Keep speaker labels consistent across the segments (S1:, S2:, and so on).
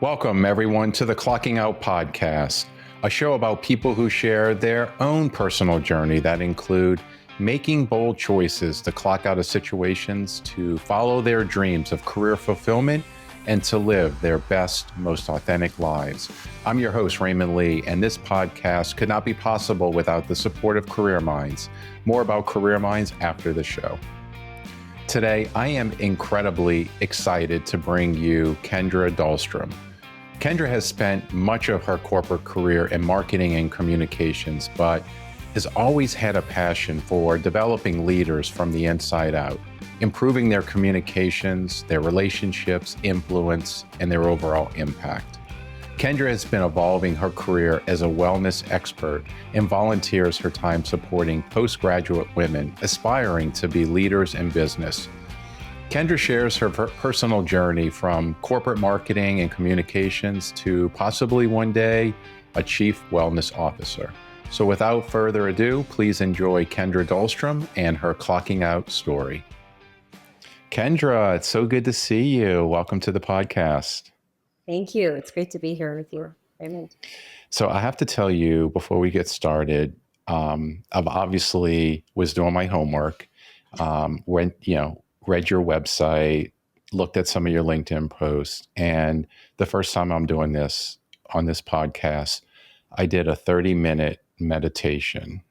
S1: Welcome, everyone, to the Clocking Out podcast, a show about people who share their own personal journey that include making bold choices to clock out of situations, to follow their dreams of career fulfillment, and to live their best, most authentic lives. I'm your host, Raymond Lee, and this podcast could not be possible without the support of Careerminds. More about Careerminds after the show. Today, I am incredibly excited to bring you Kendra Dahlstrom. Kendra has spent much of her corporate career in marketing and communications, but has always had a passion for developing leaders from the inside out, improving their communications, their relationships, influence, and their overall impact. Kendra has been evolving her career as a wellness expert and volunteers her time supporting postgraduate women aspiring to be leaders in business. Kendra shares her personal journey from corporate marketing and communications to possibly one day a chief wellness officer. So without further ado, please enjoy Kendra Dahlstrom and her clocking out story. Kendra, it's so good to see you. Welcome to the podcast.
S2: Thank you. It's great to be here with you, Raymond.
S1: So I have to tell you before we get started, I've obviously was doing my homework, read your website, looked at some of your LinkedIn posts, and the first time I'm doing this on this podcast, I did a 30-minute meditation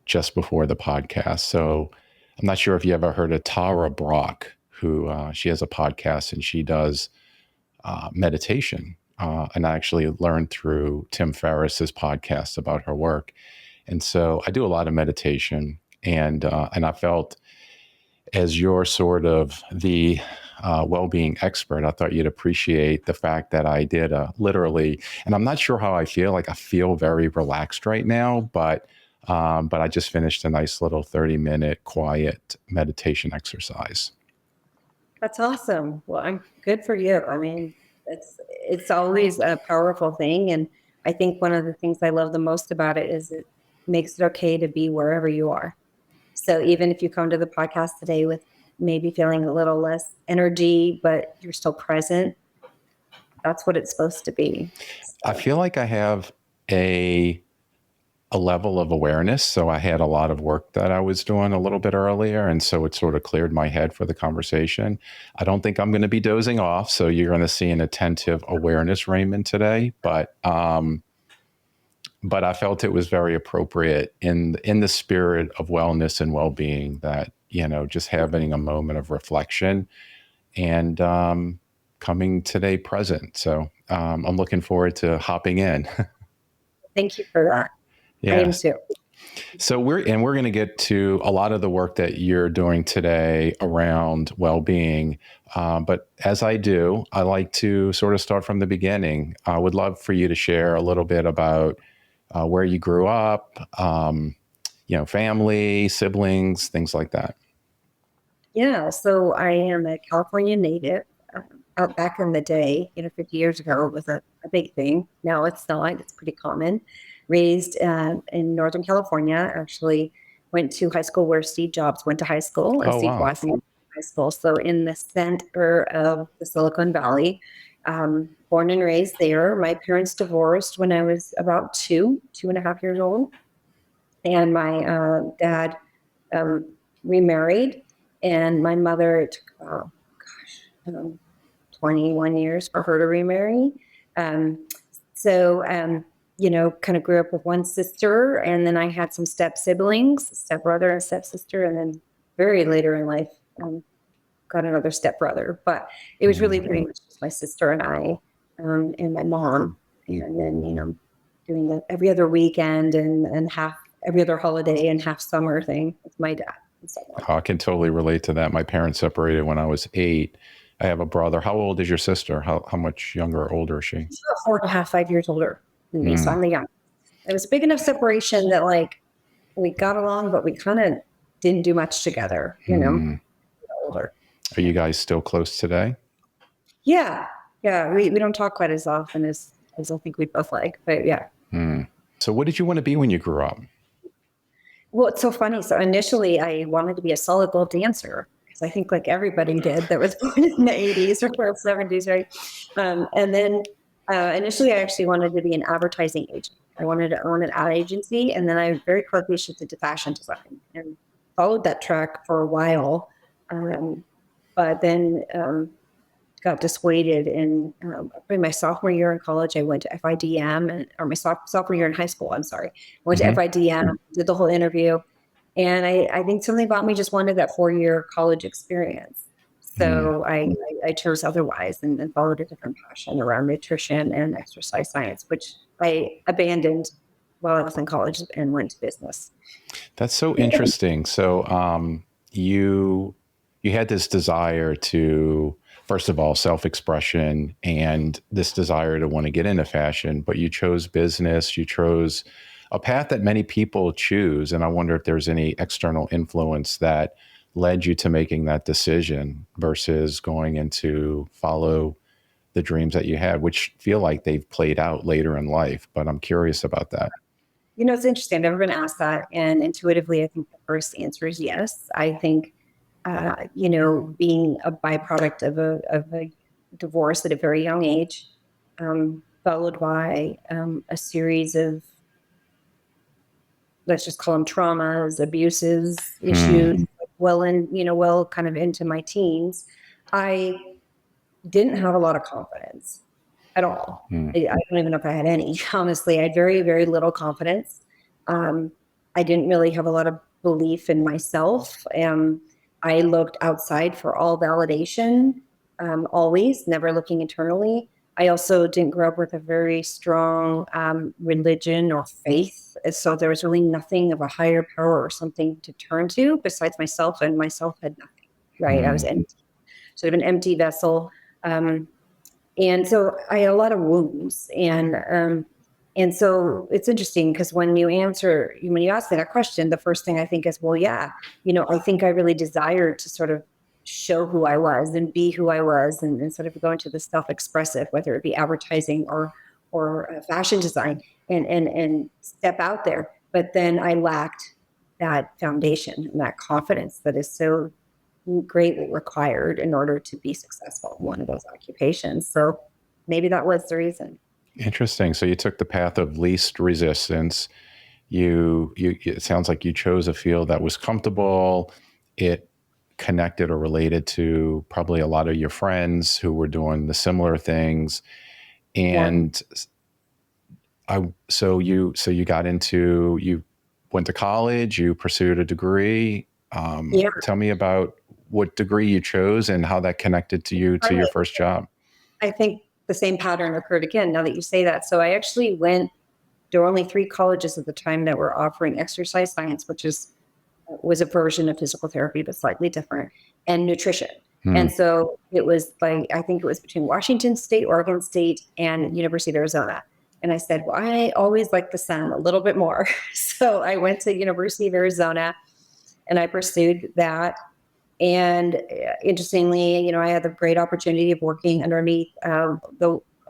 S1: just before the podcast. So I'm not sure if you ever heard of Tara Brach, who she has a podcast and she does meditation. And I actually learned through Tim Ferriss's podcast about her work. And so I do a lot of meditation, and I felt, as you're sort of the well-being expert, I thought you'd appreciate the fact that I did literally, and I'm not sure how I feel. Like I feel very relaxed right now, but I just finished a nice little 30-minute quiet meditation exercise.
S2: That's awesome. Well, I'm good for you. I mean, it's always a powerful thing. And I think one of the things I love the most about it is it makes it okay to be wherever you are. So even if you come to the podcast today with maybe feeling a little less energy, but you're still present, that's what it's supposed to be. So.
S1: I feel like I have a level of awareness. So I had a lot of work that I was doing a little bit earlier. And so it sort of cleared my head for the conversation. I don't think I'm going to be dozing off. So you're going to see an attentive awareness Raymond today. But I felt it was very appropriate in the spirit of wellness and well-being that, just having a moment of reflection and coming today present. So I'm looking forward to hopping in.
S2: Thank you for that.
S1: Yeah.
S2: I am too.
S1: So we're going to get to a lot of the work that you're doing today around well-being. But as I do, I like to sort of start from the beginning. I would love for you to share a little bit about where you grew up, family, siblings, things like that.
S2: Yeah. So I am a California native. Out back in the day, 50 years ago, it was a big thing. Now it's not. It's pretty common. Raised in Northern California, actually went to high school where Steve Jobs went to high school, and Steve Wozniak High School. So in the center of the Silicon Valley, born and raised there. My parents divorced when I was about 2.5 years old. And my dad remarried, and my mother, it took, 21 years for her to remarry. Kind of grew up with one sister, and then I had some step siblings, stepbrother and stepsister, and then very later in life, got another stepbrother. But it was really pretty much just my sister and I, and my mom, and then doing the every other weekend and half every other holiday and half summer thing with my dad. And so on.
S1: I can totally relate to that. My parents separated when I was 8. I have a brother. How old is your sister? How much younger or older is she?
S2: She's about 4.5, 5 years older than me, so I'm the youngest. It was a big enough separation that we got along, but we kind of didn't do much together, older.
S1: Are you guys still close today?
S2: Yeah. We don't talk quite as often as I think we both like, but yeah.
S1: So what did you want to be when you grew up?
S2: Well, it's so funny. So initially I wanted to be a solid gold dancer. because I think like everybody did that was born in the 80s or 70s, right? And then initially, I actually wanted to be an advertising agent. I wanted to own an ad agency, and then I very quickly shifted to fashion design and followed that track for a while. But then got dissuaded in my sophomore year in college. I went to FIDM, or my sophomore year in high school. I'm sorry, went to FIDM, did the whole interview, and I think something about me just wanted that 4-year college experience. So I chose otherwise and followed a different passion around nutrition and exercise science, which I abandoned while I was in college and went to business.
S1: That's so interesting. So you had this desire to, first of all, self-expression and this desire to want to get into fashion, but you chose business, you chose a path that many people choose. And I wonder if there's any external influence that led you to making that decision versus going into follow the dreams that you had, which feel like they've played out later in life. But I'm curious about that.
S2: It's interesting. I've never been asked that. And intuitively, I think the first answer is yes. I think, being a byproduct of a divorce at a very young age, followed by a series of, let's just call them traumas, abuses, issues, well kind of into my teens, I didn't have a lot of confidence at all. I don't even know if I had any. Honestly, I had very, very little confidence. I didn't really have a lot of belief in myself. I looked outside for all validation, always, never looking internally. I also didn't grow up with a very strong religion or faith. So there was really nothing of a higher power or something to turn to besides myself, and myself had nothing, right? I was empty. Sort of an empty vessel. And so I had a lot of wounds, and so it's interesting because when you ask me that question, the first thing I think is, well, yeah, I think I really desired to sort of show who I was and be who I was, and sort of go into the self-expressive, whether it be advertising or fashion design, and step out there. But then I lacked that foundation and that confidence that is so greatly required in order to be successful in one of those occupations. So maybe that was the reason.
S1: Interesting. So you took the path of least resistance. It sounds like you chose a field that was comfortable. It connected or related to probably a lot of your friends who were doing the similar things. And so you went to college, you pursued a degree. Tell me about what degree you chose and how that connected to you to your first job.
S2: I think the same pattern occurred again, now that you say that. So I actually there were only 3 colleges at the time that were offering exercise science, which was a version of physical therapy, but slightly different, and nutrition. And so it was I think it was between Washington State, Oregon State, and University of Arizona. And I said, well, I always like the sun a little bit more. So I went to University of Arizona and I pursued that. And interestingly, I had the great opportunity of working underneath a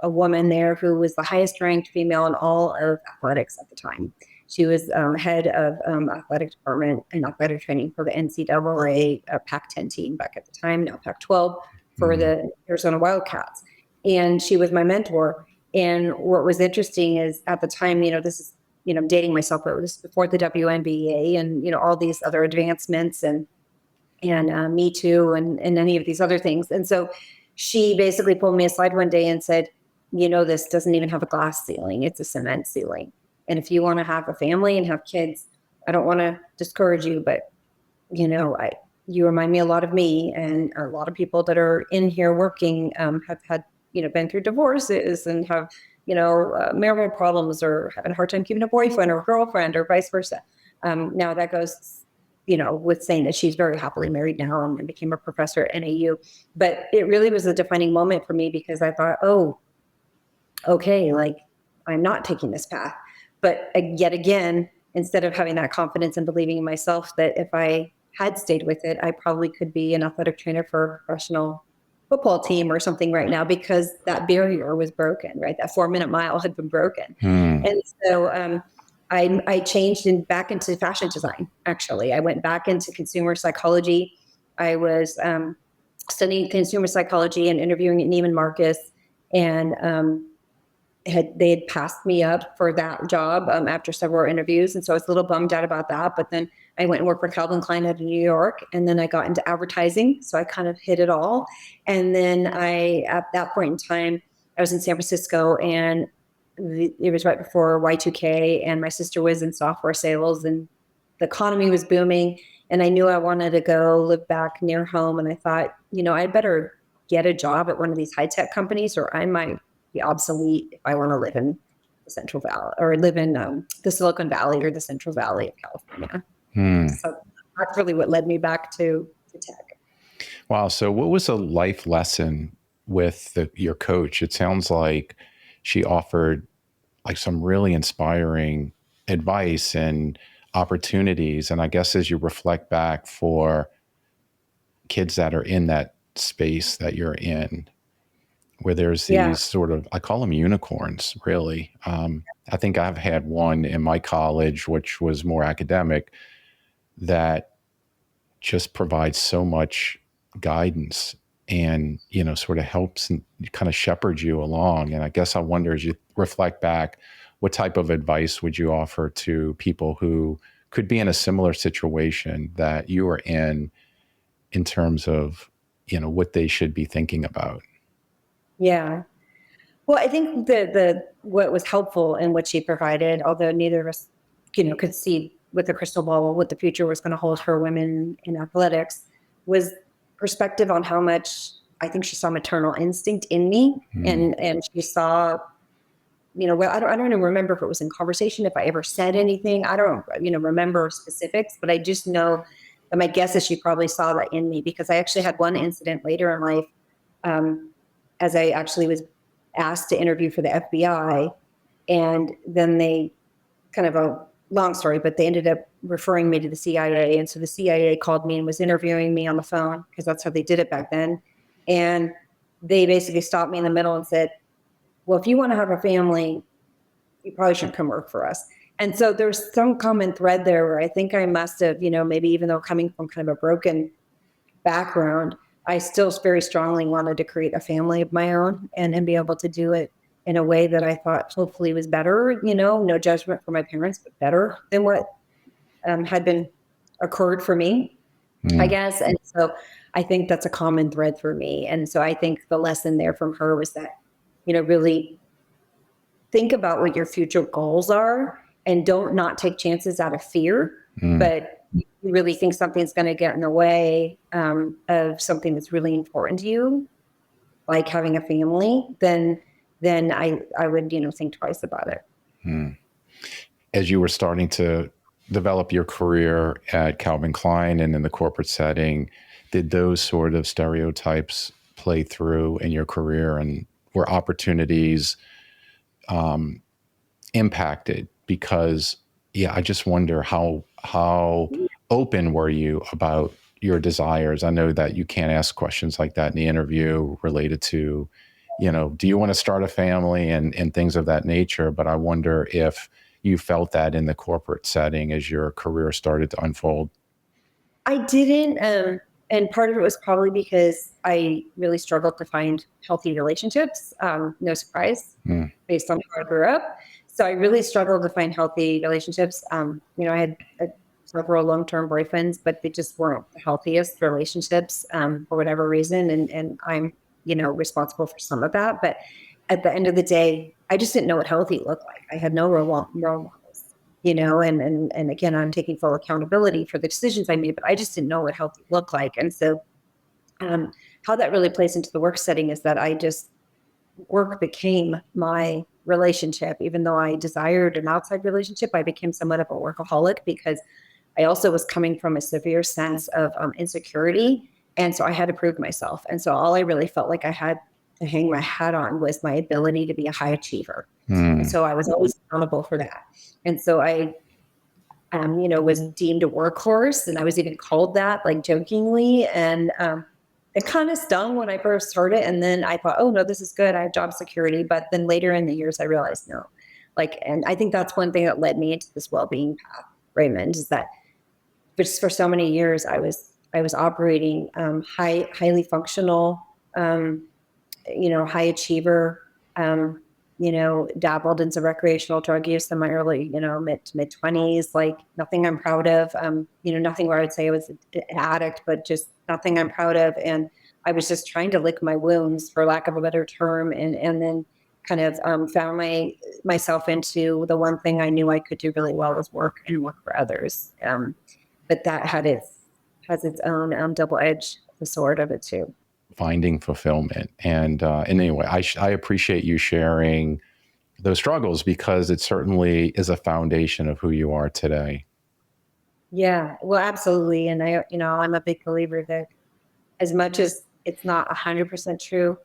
S2: woman there who was the highest ranked female in all of athletics at the time. She was head of athletic department and athletic training for the NCAA Pac-10 team back at the time, now Pac-12, for the Arizona Wildcats. And she was my mentor. And what was interesting is at the time, this is, dating myself, but this is before the WNBA and, all these other advancements and Me Too and any of these other things. And so she basically pulled me aside one day and said, this doesn't even have a glass ceiling. It's a cement ceiling. And if you want to have a family and have kids, I don't want to discourage you, but, you remind me a lot of me, and a lot of people that are in here working have had, been through divorces and have, marital problems or having a hard time keeping a boyfriend or girlfriend or vice versa. Now that goes, with saying that she's very happily married now and became a professor at NAU. But it really was a defining moment for me because I thought, oh, okay, I'm not taking this path. But yet again, instead of having that confidence and believing in myself that if I had stayed with it, I probably could be an athletic trainer for a professional football team or something right now, because that barrier was broken, right? That 4-minute mile had been broken. And so I changed back into fashion design. Actually, I went back into consumer psychology. I was studying consumer psychology and interviewing at Neiman Marcus, and they had passed me up for that job after several interviews. And so I was a little bummed out about that. But then I went and worked for Calvin Klein out of New York. And then I got into advertising. So I kind of hit it all. And then at that point in time, I was in San Francisco, and it was right before Y2K, and my sister was in software sales, and the economy was booming. And I knew I wanted to go live back near home. And I thought, I'd better get a job at one of these high-tech companies, or I might be obsolete if I want to live in the Central Valley, or live in the Silicon Valley or the Central Valley of California. So that's really what led me back to tech.
S1: Wow. So what was a life lesson with your coach? It sounds like she offered like some really inspiring advice and opportunities. And I guess as you reflect back for kids that are in that space that you're in, where there's these sort of, I call them unicorns, really. I think I've had one in my college, which was more academic, that just provides so much guidance and, sort of helps and kind of shepherds you along. And I guess I wonder, as you reflect back, what type of advice would you offer to people who could be in a similar situation that you are in terms of, what they should be thinking about?
S2: Yeah. Well, I think what was helpful in what she provided, although neither of us, could see with the crystal ball what the future was going to hold for women in athletics, was perspective on how much I think she saw maternal instinct in me, and she saw, well, I don't even remember if it was in conversation, if I ever said anything. I don't, remember specifics, but I just know that my guess is she probably saw that in me, because I actually had one incident later in life, as I actually was asked to interview for the FBI. And then they, kind of a long story, but they ended up referring me to the CIA. And so the CIA called me and was interviewing me on the phone, because that's how they did it back then. And they basically stopped me in the middle and said, well, if you want to have a family, you probably shouldn't come work for us. And so there's some common thread there where I think I must have, maybe even though coming from kind of a broken background, I still very strongly wanted to create a family of my own and be able to do it in a way that I thought hopefully was better, no judgment for my parents, but better than what had been occurred for me, I guess. And so I think that's a common thread for me. And so I think the lesson there from her was that, really think about what your future goals are, and don't not take chances out of fear, but you really think something's going to get in the way of something that's really important to you, like having a family, then I would, think twice about it.
S1: As you were starting to develop your career at Calvin Klein and in the corporate setting, did those sort of stereotypes play through in your career, and were opportunities impacted? Because, I just wonder how open were you about your desires? I know that you can't ask questions like that in the interview related to, do you want to start a family and things of that nature? But I wonder if you felt that in the corporate setting as your career started to unfold.
S2: I didn't. And part of it was probably because I really struggled to find healthy relationships. No surprise, based on how I grew up. So I really struggled to find healthy relationships. I had several long-term boyfriends, but they just weren't the healthiest relationships for whatever reason. And I'm, responsible for some of that. But at the end of the day, I just didn't know what healthy looked like. I had no role models, and again, I'm taking full accountability for the decisions I made, but I just didn't know what healthy looked like. And so how that really plays into the work setting is that work became my relationship. Even though I desired an outside relationship, I became somewhat of a workaholic, because I also was coming from a severe sense of insecurity. And so I had to prove myself. And so all I really felt like I had to hang my hat on was my ability to be a high achiever. And so I was always accountable for that. And so I, was deemed a workhorse, and I was even called that, like, jokingly. And it kind of stung when I first heard it. And then I thought, oh no, this is good. I have job security. But then later in the years, I realized no. And I think that's one thing that led me into this well-being path, Raymond, is that just for so many years, I was I was operating highly functional, high achiever, dabbled in some recreational drug use in my early, mid 20s, like nothing I'm proud of, nothing where I'd say I was an addict, but just nothing I'm proud of. And I was just trying to lick my wounds, for lack of a better term. And then kind of found myself into the one thing I knew I could do really well was work and work for others. But that has its own double edge, the sword of it too.
S1: Finding fulfillment. And anyway, I appreciate you sharing those struggles because it certainly is a foundation of who you are today.
S2: Yeah, well, absolutely. And I'm a big believer that as much as it's not 100% true,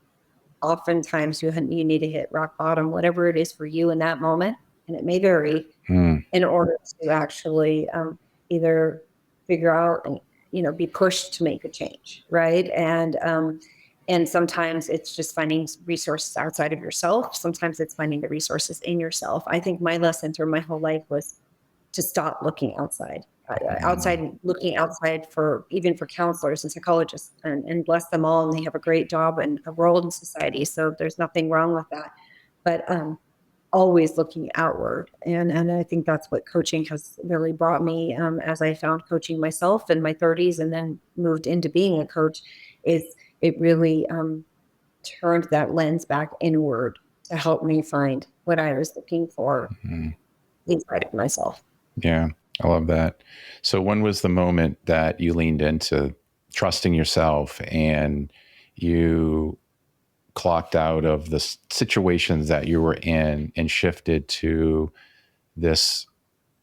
S2: oftentimes you need to hit rock bottom, whatever it is for you in that moment. And it may vary in order to actually either figure out and, be pushed to make a change. Right. And sometimes it's just finding resources outside of yourself. Sometimes it's finding the resources in yourself. I think my lesson through my whole life was to stop looking looking outside for even for counselors and psychologists, and bless them all. And they have a great job and a role in society. So there's nothing wrong with that. But always looking outward. And I think that's what coaching has really brought me, as I found coaching myself in my 30s and then moved into being a coach, is it really turned that lens back inward to help me find what I was looking for inside of myself.
S1: Yeah, I love that. So when was the moment that you leaned into trusting yourself and you clocked out of the situations that you were in and shifted to this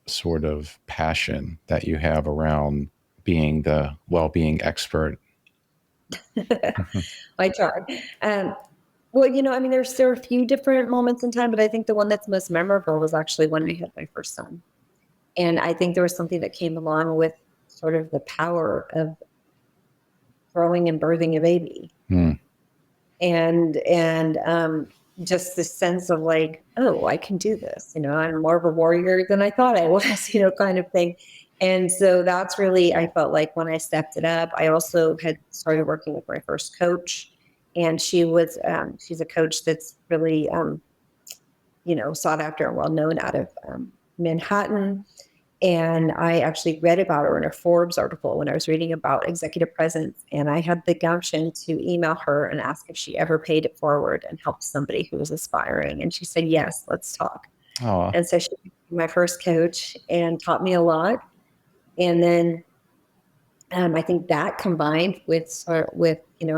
S1: sort of passion that you have around being the well-being expert?
S2: I tried. Well, there are a few different moments in time, but I think the one that's most memorable was actually when I had my first son. And I think there was something that came along with sort of the power of growing and birthing a baby. And just this sense of like, oh, I can do this. I'm more of a warrior than I thought I was, kind of thing. And so that's really, I felt like when I stepped it up. I also had started working with my first coach, and she's a coach that's really, sought after and well known out of Manhattan. And I actually read about her in a Forbes article when I was reading about executive presence. And I had the gumption to email her and ask if she ever paid it forward and helped somebody who was aspiring. And she said, yes, let's talk.
S1: Oh,
S2: And so she became my first coach and taught me a lot. And then I think that combined with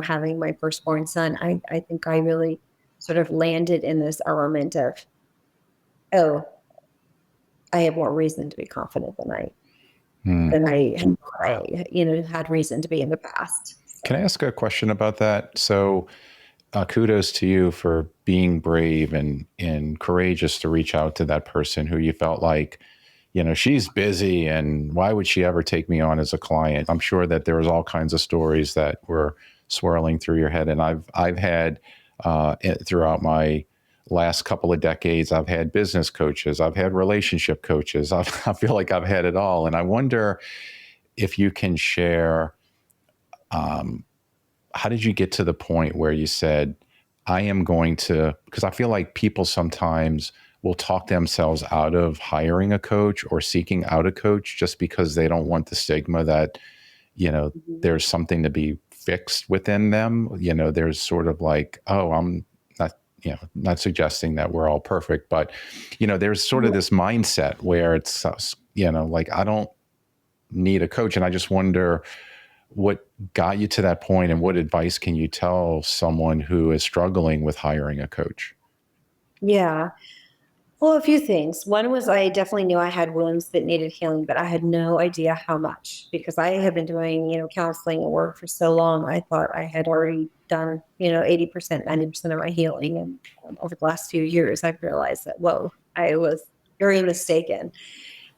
S2: having my firstborn son, I think I really sort of landed in this element of, oh, I have more reason to be confident than I had reason to be in the past.
S1: can I ask a question about that? So, kudos to you for being brave and courageous to reach out to that person who you felt like, she's busy and why would she ever take me on as a client? I'm sure that there was all kinds of stories that were swirling through your head. And I've had throughout my last couple of decades, I've had business coaches, I've had relationship coaches. I feel like I've had it all. And I wonder if you can share, how did you get to the point where you said, I am going to, because I feel like people sometimes will talk themselves out of hiring a coach or seeking out a coach just because they don't want the stigma that, there's something to be fixed within them. There's sort of like, oh, I'm not, not suggesting that we're all perfect, but, there's sort of this mindset where it's, like, I don't need a coach. And I just wonder what got you to that point and what advice can you tell someone who is struggling with hiring a coach?
S2: Yeah. Well, a few things. One was I definitely knew I had wounds that needed healing, but I had no idea how much because I had been doing, counseling and work for so long. I thought I had already done, 80%, 90% of my healing. And over the last few years, I've realized that, whoa, I was very mistaken.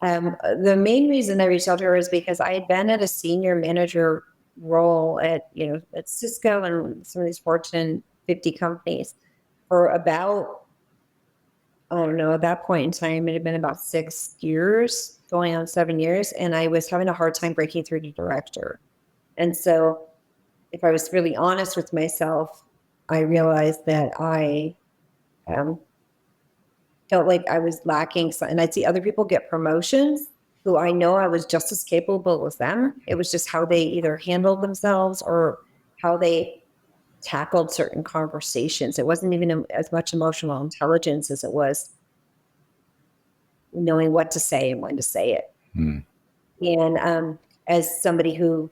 S2: The main reason I reached out to her is because I had been at a senior manager role at Cisco and some of these Fortune 50 companies for about, I don't know, at that point in time, it had been about 6 years, going on 7 years. And I was having a hard time breaking through to director. And so if I was really honest with myself, I realized that I felt like I was lacking. And I'd see other people get promotions who I know I was just as capable as them. It was just how they either handled themselves or how they tackled certain conversations. It wasn't even as much emotional intelligence as it was knowing what to say and when to say it. And as somebody who,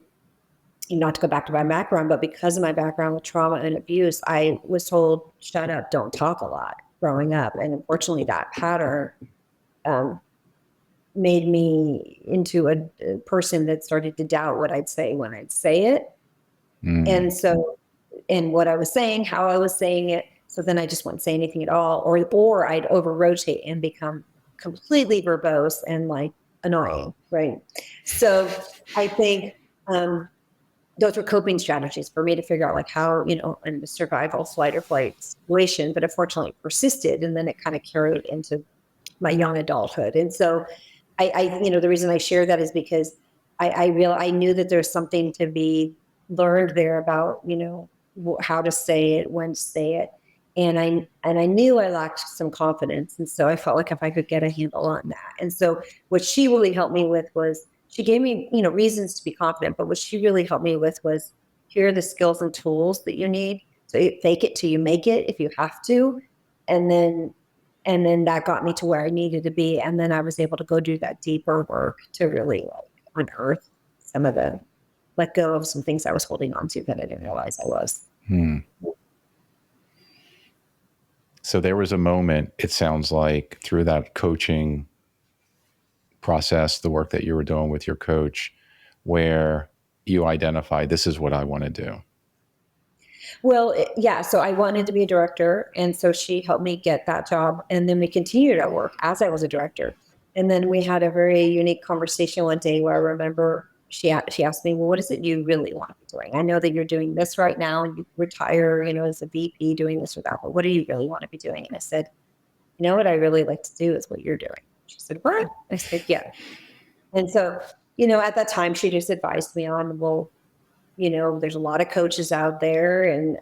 S2: not to go back to my background, but because of my background with trauma and abuse, I was told, shut up, don't talk a lot growing up. And unfortunately, that pattern made me into a person that started to doubt what I'd say when I'd say it. And so, and what I was saying, how I was saying it. So then I just wouldn't say anything at all, or I'd over rotate and become completely verbose and like annoying. Right. So I think, those were coping strategies for me to figure out like how, in the survival flight or flight situation, but unfortunately it persisted. And then it kind of carried into my young adulthood. And so the reason I share that is because I knew that there's something to be learned there about, how to say it, when to say it. And I knew I lacked some confidence. And so I felt like if I could get a handle on that. And so what she really helped me with was, she gave me, reasons to be confident, but what she really helped me with was, here are the skills and tools that you need. So you fake it till you make it if you have to. And then that got me to where I needed to be. And then I was able to go do that deeper work to really unearth let go of some things I was holding on to that I didn't realize I was.
S1: So there was a moment, it sounds like, through that coaching process, the work that you were doing with your coach, where you identified, this is what I want to do.
S2: Well, yeah. So I wanted to be a director. And so she helped me get that job. And then we continued our work as I was a director. And then we had a very unique conversation one day where I remember she asked me, well, what is it you really want to be doing? I know that you're doing this right now and you retire, as a VP doing this or that, but what do you really want to be doing? And I said, what I really like to do is what you're doing. She said, what? I said, yeah. And so, at that time, she just advised me on, well, there's a lot of coaches out there and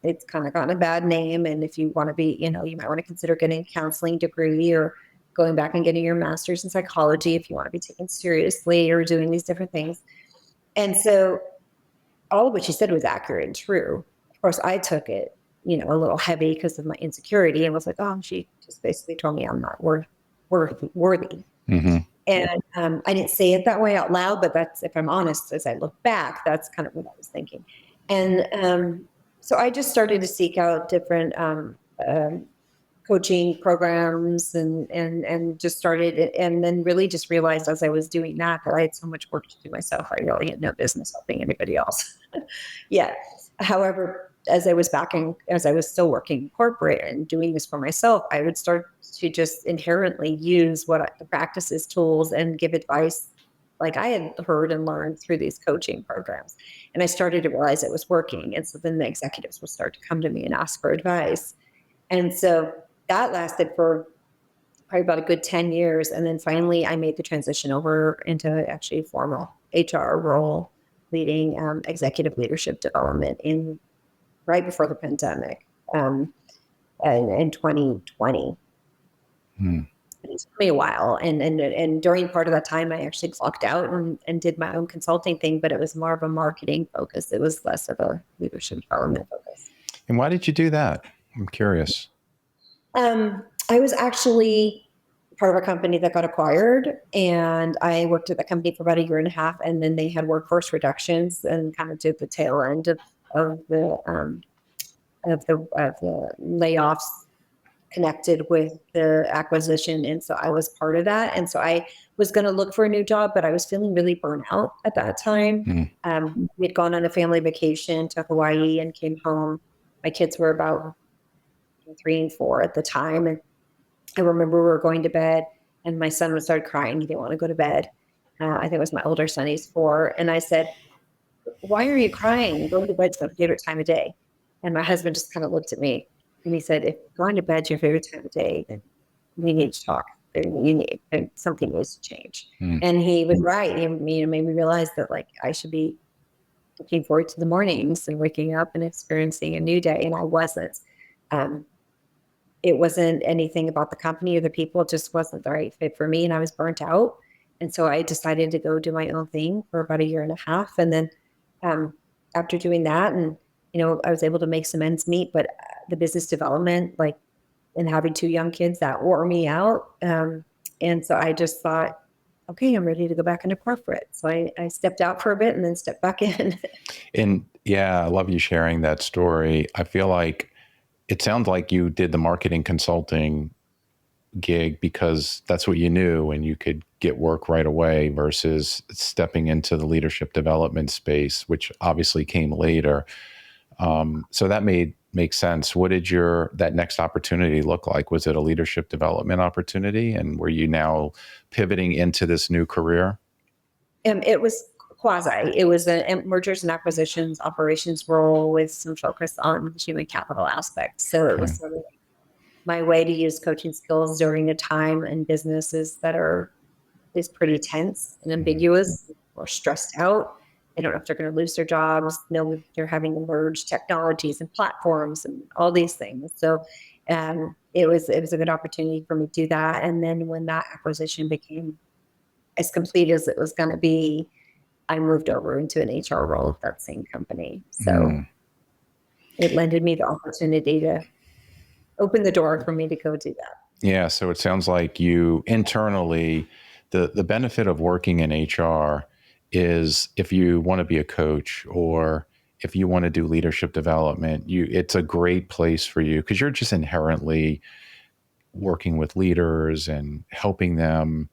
S2: it's kind of gotten a bad name. And if you want to be, you might want to consider getting a counseling degree or going back and getting your master's in psychology if you want to be taken seriously or doing these different things. And so all of what she said was accurate and true. Of course, I took it, a little heavy because of my insecurity and was like, oh, she just basically told me I'm not worthy.
S1: Mm-hmm.
S2: And I didn't say it that way out loud, but that's, if I'm honest, as I look back, that's kind of what I was thinking. And so I just started to seek out different coaching programs and just started it, and then really just realized as I was doing that I had so much work to do myself. I really had no business helping anybody else. Yeah. However, as I was still working corporate and doing this for myself, I would start to just inherently use the practices, tools, and give advice like I had heard and learned through these coaching programs. And I started to realize it was working. And so then the executives would start to come to me and ask for advice. And so that lasted for probably about a good 10 years. And then finally I made the transition over into actually a formal HR role, leading executive leadership development right before the pandemic in 2020. It took me a while. And during part of that time, I actually clocked out and did my own consulting thing, but it was more of a marketing focus. It was less of a leadership development focus.
S1: And why did you do that? I'm curious.
S2: I was actually part of a company that got acquired, and I worked at that company for about a year and a half, and then they had workforce reductions and kind of did the tail end of the layoffs connected with the acquisition. And so I was part of that. And so I was going to look for a new job, but I was feeling really burnt out at that time. We'd gone on a family vacation to Hawaii and came home. My kids were about 3 and 4 at the time. And I remember we were going to bed and my son would start crying. He didn't want to go to bed. I think it was my older son, he's 4. And I said, why are you crying? Going to bed's my favorite time of day. And my husband just kind of looked at me and he said, if going to bed's your favorite time of day, then we need to talk. Something needs to change. And he was right. He made me realize that like I should be looking forward to the mornings and waking up and experiencing a new day. And I wasn't. Um, it wasn't anything about the company or the people. It just wasn't the right fit for me. And I was burnt out. And so I decided to go do my own thing for about 1.5 years. And then um, after doing that, and, I was able to make some ends meet, but the business development, like, and having 2 young kids, that wore me out. And so I just thought, okay, I'm ready to go back into corporate. So I stepped out for a bit and then stepped back in.
S1: And yeah, I love you sharing that story. I feel like it sounds like you did the marketing consulting gig because that's what you knew and you could get work right away versus stepping into the leadership development space, which obviously came later. So that makes sense. What did that next opportunity look like? Was it a leadership development opportunity? And were you now pivoting into this new career?
S2: It was quasi. It was a mergers and acquisitions operations role with some focus on the human capital aspect. So it
S1: Okay.
S2: was sort of my way to use coaching skills during a time in businesses that is pretty tense and ambiguous or stressed out. They don't know if they're going to lose their jobs. Know if they're having to merge technologies and platforms and all these things. So it was a good opportunity for me to do that. And then when that acquisition became as complete as it was going to be, I moved over into an HR role at that same company. So it lended me the opportunity to open the door for me to go do that.
S1: Yeah. So it sounds like you internally, the benefit of working in HR is if you want to be a coach or if you want to do leadership development, it's a great place for you because you're just inherently working with leaders and helping them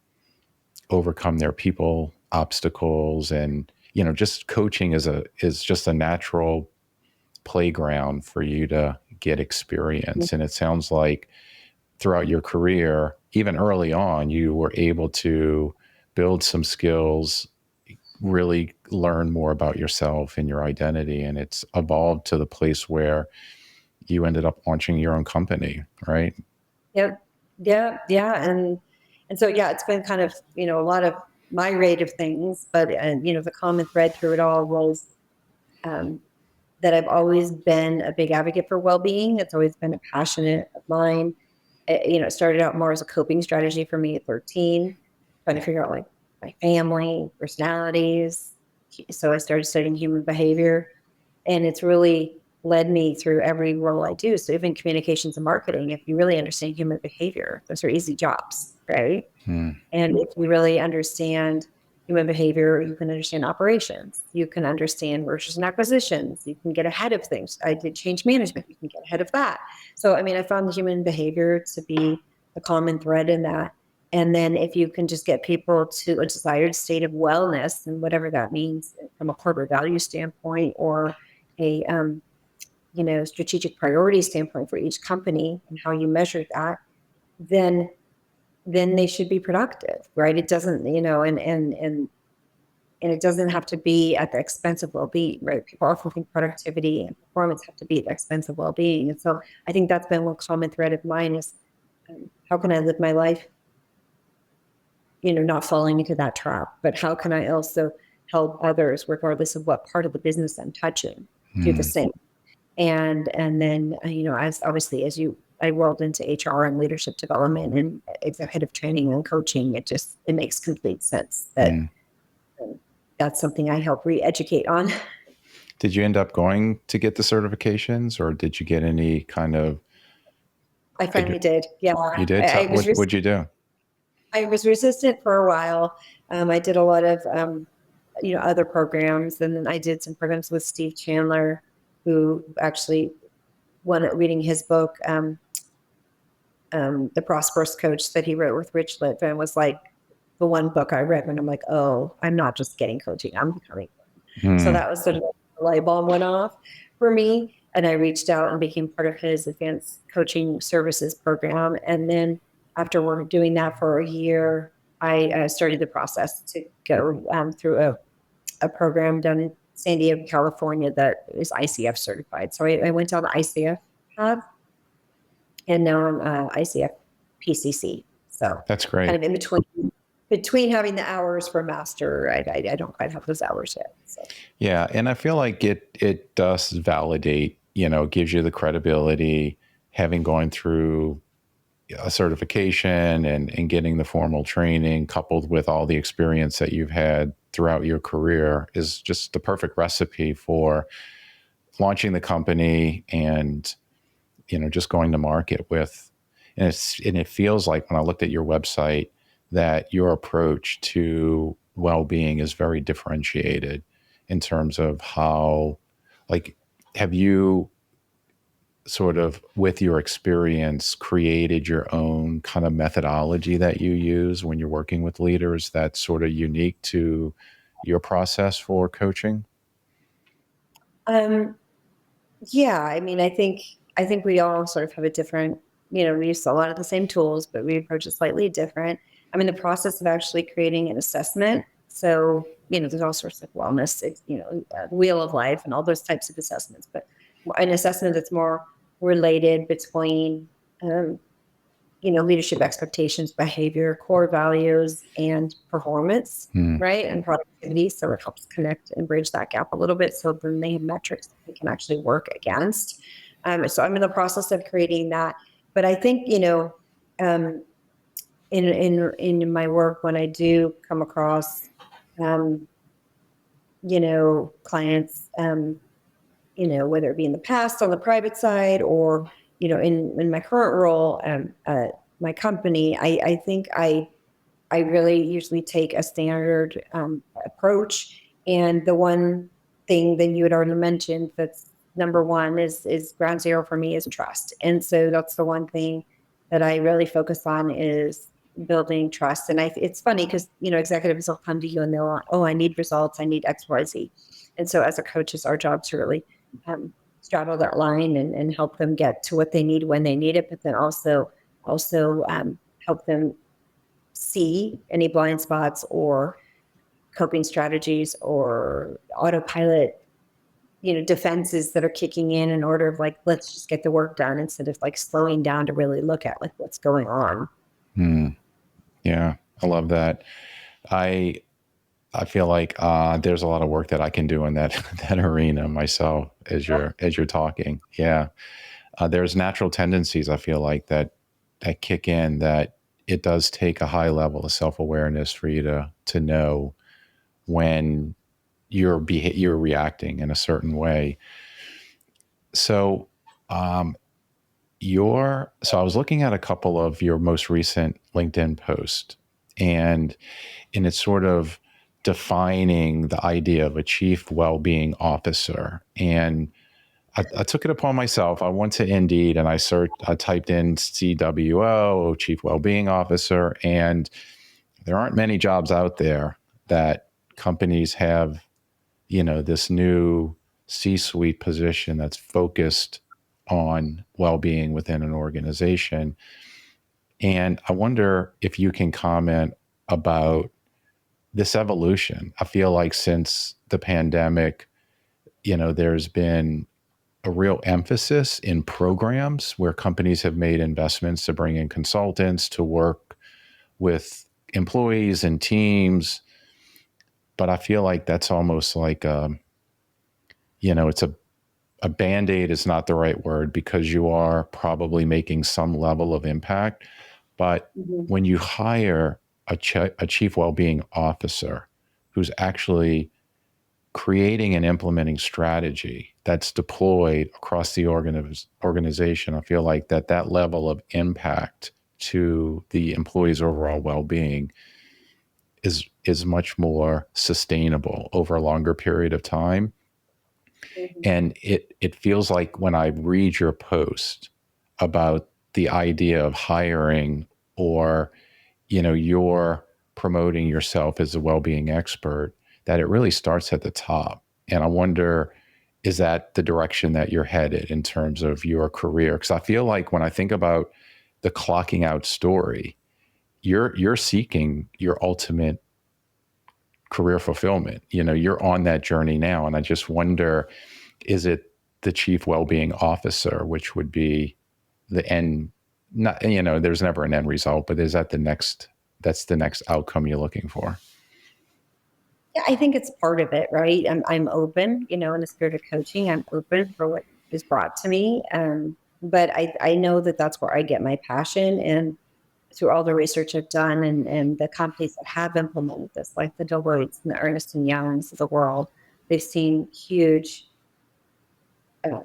S1: overcome their people obstacles. And, just coaching is just a natural playground for you to get experience. And it sounds like throughout your career, even early on, you were able to build some skills, really learn more about yourself and your identity. And it's evolved to the place where you ended up launching your own company, right?
S2: Yep. Yeah. And so, yeah, it's been kind of, a lot of my rate of things, but, the common thread through it all was um, that I've always been a big advocate for well-being. It's always been a passionate of mine. It started out more as a coping strategy for me at 13, trying to figure out like my family, personalities. So I started studying human behavior, and it's really led me through every role I do. So even communications and marketing, if you really understand human behavior, those are easy jobs, right? And if you really understand human behavior, you can understand operations, you can understand mergers and acquisitions, you can get ahead of things. I did change management, you can get ahead of that. So, I mean, I found the human behavior to be the common thread in that. And then if you can just get people to a desired state of wellness, and whatever that means from a corporate value standpoint or a strategic priority standpoint for each company and how you measure that, then they should be productive, right? It doesn't, and it doesn't have to be at the expense of well-being, right? People often think productivity and performance have to be at the expense of well-being. And so I think that's been one common thread of mine is how can I live my life, not falling into that trap, but how can I also help others regardless of what part of the business I'm touching do the same. And then, as obviously as I rolled into HR and leadership development and executive training and coaching, it makes complete sense that that's something I help re-educate on.
S1: Did you end up going to get the certifications or did you get any kind of?
S2: I finally did. Yeah.
S1: You did? What'd you do?
S2: I was resistant for a while. I did a lot of, other programs, and then I did some programs with Steve Chandler, who actually reading his book, The Prosperous Coach that he wrote with Rich Litvin was like the one book I read when I'm like, oh, I'm not just getting coaching, I'm becoming one. So that was sort of the light bulb went off for me. And I reached out and became part of his advanced coaching services program. And then after we're doing that for a year, I started the process to go through a program down in San Diego, California that is ICF certified. So I went down the ICF path, and now I'm ICF PCC. So
S1: that's great.
S2: Kind of in between between having the hours for master, I don't quite have those hours yet. So.
S1: Yeah, and I feel like it does validate, gives you the credibility, having gone through a certification and getting the formal training coupled with all the experience that you've had throughout your career is just the perfect recipe for launching the company and, just going to market with. And it feels like when I looked at your website that your approach to well-being is very differentiated in terms of how, like, have you sort of with your experience created your own kind of methodology that you use when you're working with leaders that's sort of unique to your process for coaching?
S2: Yeah, I mean, I think we all sort of have a different, we use a lot of the same tools, but we approach it slightly different. I'm in the process of actually creating an assessment. So, there's all sorts of wellness, wheel of life and all those types of assessments, but an assessment that's more related between, leadership expectations, behavior, core values, and performance,
S1: Hmm.
S2: right? And productivity. So it helps connect and bridge that gap a little bit. So then they have metrics that they can actually work against. So I'm in the process of creating that. But I think, um, in my work, when I do come across, um, clients, whether it be in the past on the private side or, in my current role, my company, I think I really usually take a standard approach. And the one thing that you had already mentioned that's number one is ground zero for me is trust. And so that's the one thing that I really focus on is building trust. And it's funny because, executives will come to you and they'll, oh, I need results. I need X, Y, Z. And so as a coach, it's our job to really straddle that line and help them get to what they need when they need it, but then also help them see any blind spots or coping strategies or autopilot, defenses that are kicking in order of like, let's just get the work done instead of like slowing down to really look at like what's going on.
S1: Yeah, I love that. I I feel like there's a lot of work that I can do in that that arena myself as you're talking. Yeah, there's natural tendencies I feel like that kick in that it does take a high level of self awareness for you to know when you're reacting in a certain way. So, um, so I was looking at a couple of your most recent LinkedIn posts, and it's sort of defining the idea of a chief well-being officer. And I took it upon myself. I went to Indeed and I typed in CWO, chief well-being officer, and there aren't many jobs out there that companies have, this new C-suite position that's focused on well-being within an organization. And I wonder if you can comment about this evolution. I feel like since the pandemic, there's been a real emphasis in programs where companies have made investments to bring in consultants to work with employees and teams. But I feel like that's almost like, it's a band-aid is not the right word because you are probably making some level of impact. But
S2: Mhm.
S1: when you hire a chief well-being officer who's actually creating and implementing strategy that's deployed across the organization, I feel like that level of impact to the employee's overall well-being is much more sustainable over a longer period of time.
S2: Mhm.
S1: And it feels like when I read your post about the idea of hiring or, you're promoting yourself as a well-being expert, that it really starts at the top. And I wonder, is that the direction that you're headed in terms of your career? Because I feel like when I think about the clocking out story, you're seeking your ultimate career fulfillment. You're on that journey now. And I just wonder, is it the chief well-being officer, which would be the end? Not, there's never an end result, but is that the next that's the next outcome you're looking for.
S2: Yeah, I think it's part of it, right? I'm open, in the spirit of coaching. I'm open for what is brought to me. But I know that that's where I get my passion. And through all the research I've done and the companies that have implemented this, like the Deloittes and the Ernst and Youngs of the world, they've seen huge uh,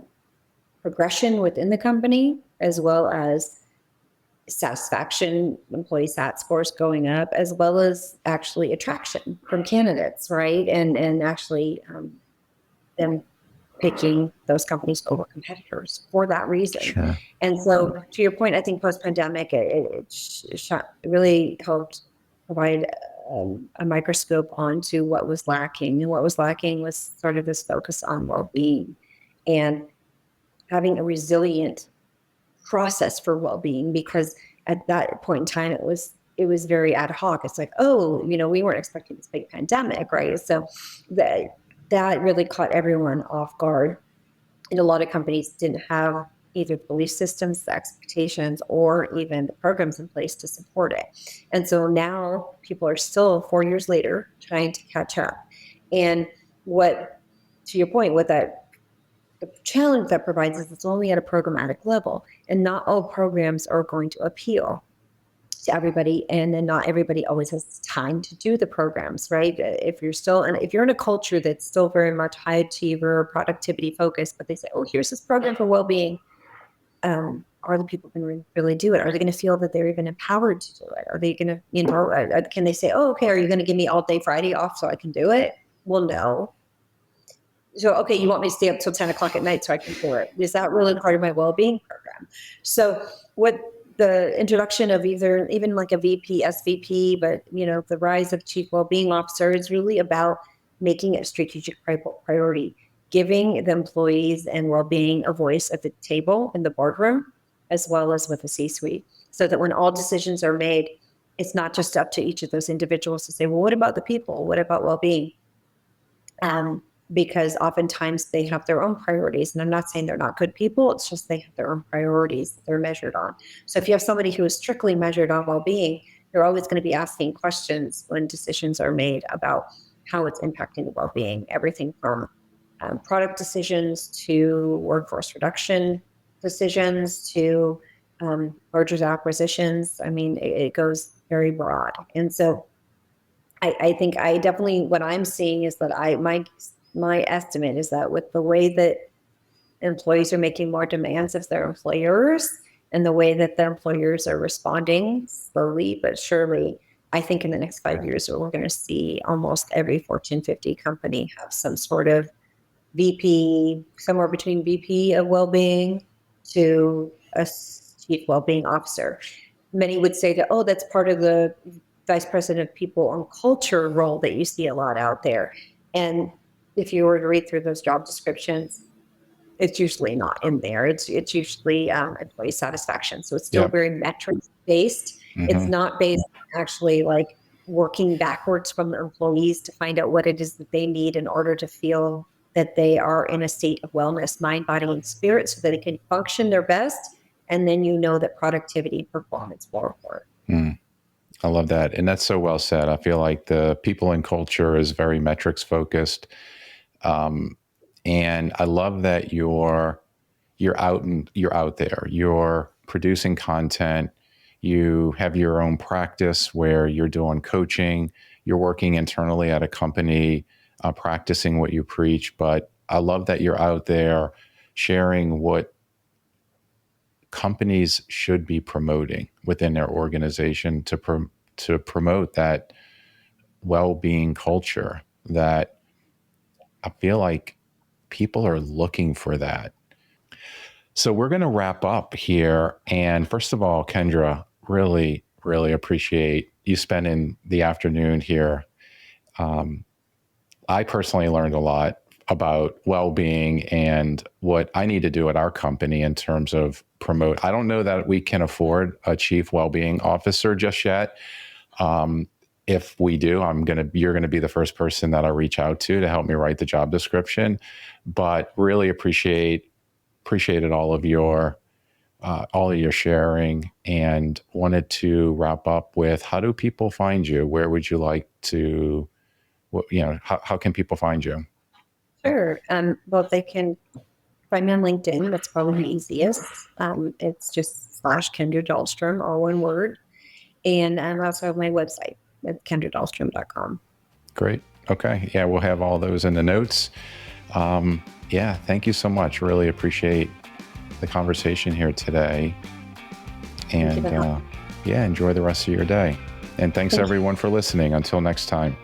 S2: progression within the company, as well as satisfaction, employee sat scores going up, as well as actually attraction from candidates, right? And actually them picking those companies over competitors for that reason.
S1: Sure.
S2: And so, to your point, I think post-pandemic, it really helped provide a microscope onto what was lacking. And what was lacking was sort of this focus on well-being and having a resilient process for well-being, because at that point in time it was very ad hoc. It's like, oh, we weren't expecting this big pandemic, right? So that really caught everyone off guard. And a lot of companies didn't have either the belief systems, the expectations, or even the programs in place to support it. And so now people are still 4 years later trying to catch up. And to your point, the challenge that provides is it's only at a programmatic level, and not all programs are going to appeal to everybody, and then not everybody always has time to do the programs, right? If you're in a culture that's still very much high achiever, productivity focused, but they say, oh, here's this program for well-being, are the people going to really do it? Are they going to feel that they're even empowered to do it? Are they going to, can they say, oh, okay, are you going to give me all day Friday off so I can do it? Well, no. So, okay, you want me to stay up till 10 o'clock at night so I can do it? Is that really part of my well-being program? So what the introduction of even like a VP, SVP, but the rise of chief well-being officer is really about making it a strategic priority, giving the employees and well-being a voice at the table in the boardroom, as well as with the C-suite, so that when all decisions are made, it's not just up to each of those individuals to say, well, what about the people? What about well-being? Because oftentimes they have their own priorities. And I'm not saying they're not good people. It's just they have their own priorities that they're measured on. So if you have somebody who is strictly measured on well-being, you're always going to be asking questions when decisions are made about how it's impacting the well-being. Everything from product decisions to workforce reduction decisions to mergers, acquisitions. I mean, it goes very broad. And so I think what I'm seeing is that my estimate is that with the way that employees are making more demands of their employers and the way that their employers are responding slowly but surely, I think in the next 5 years, we're going to see almost every Fortune 50 company have some sort of VP, somewhere between VP of well-being to a chief well-being officer. Many would say that, oh, that's part of the vice president of people and culture role that you see a lot out there. And if you were to read through those job descriptions, it's usually not in there. It's usually employee satisfaction. So it's still very metrics based. Mm-hmm. It's not based actually like working backwards from the employees to find out what it is that they need in order to feel that they are in a state of wellness, mind, body, and spirit, so that they can function their best. And then that productivity, performance will report.
S1: I love that. And that's so well said. I feel like the people and culture is very metrics focused. And I love that you're out there, you're producing content, you have your own practice where you're doing coaching, you're working internally at a company, practicing what you preach. But I love that you're out there sharing what companies should be promoting within their organization to promote that well-being culture that I feel like people are looking for that. So we're going to wrap up here. And first of all, Kendra, really, really appreciate you spending the afternoon here. I personally learned a lot about well-being and what I need to do at our company in terms of promote. I don't know that we can afford a chief well-being officer just yet. If we do, you're going to be the first person that I reach out to help me write the job description. But really appreciated all of your all of your sharing, and wanted to wrap up with, how do people find you? Where would you like to, how can people find you?
S2: Sure. Well, they can find me on LinkedIn. That's probably the easiest. It's just /Kendra Dahlstrom, all one word. And I also have my website at kendradahlstrom.com.
S1: Great. Okay. Yeah, we'll have all those in the notes. Yeah, thank you so much. Really appreciate the conversation here today. And yeah, enjoy the rest of your day. And thanks everyone for listening. Until next time.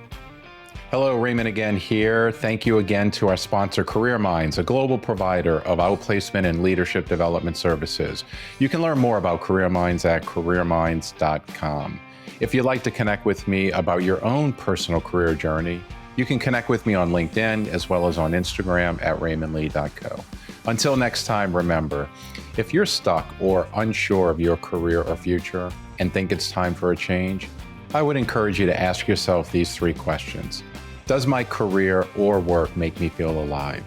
S1: Hello, Raymond again here. Thank you again to our sponsor, Careerminds, a global provider of outplacement and leadership development services. You can learn more about Careerminds at careerminds.com. If you'd like to connect with me about your own personal career journey, you can connect with me on LinkedIn as well as on Instagram at raymondlee.co. Until next time, remember, if you're stuck or unsure of your career or future and think it's time for a change, I would encourage you to ask yourself these 3 questions. Does my career or work make me feel alive?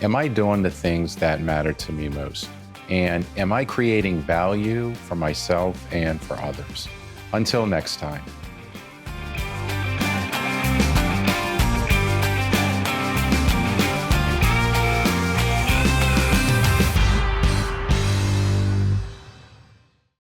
S1: Am I doing the things that matter to me most? And am I creating value for myself and for others? Until next time.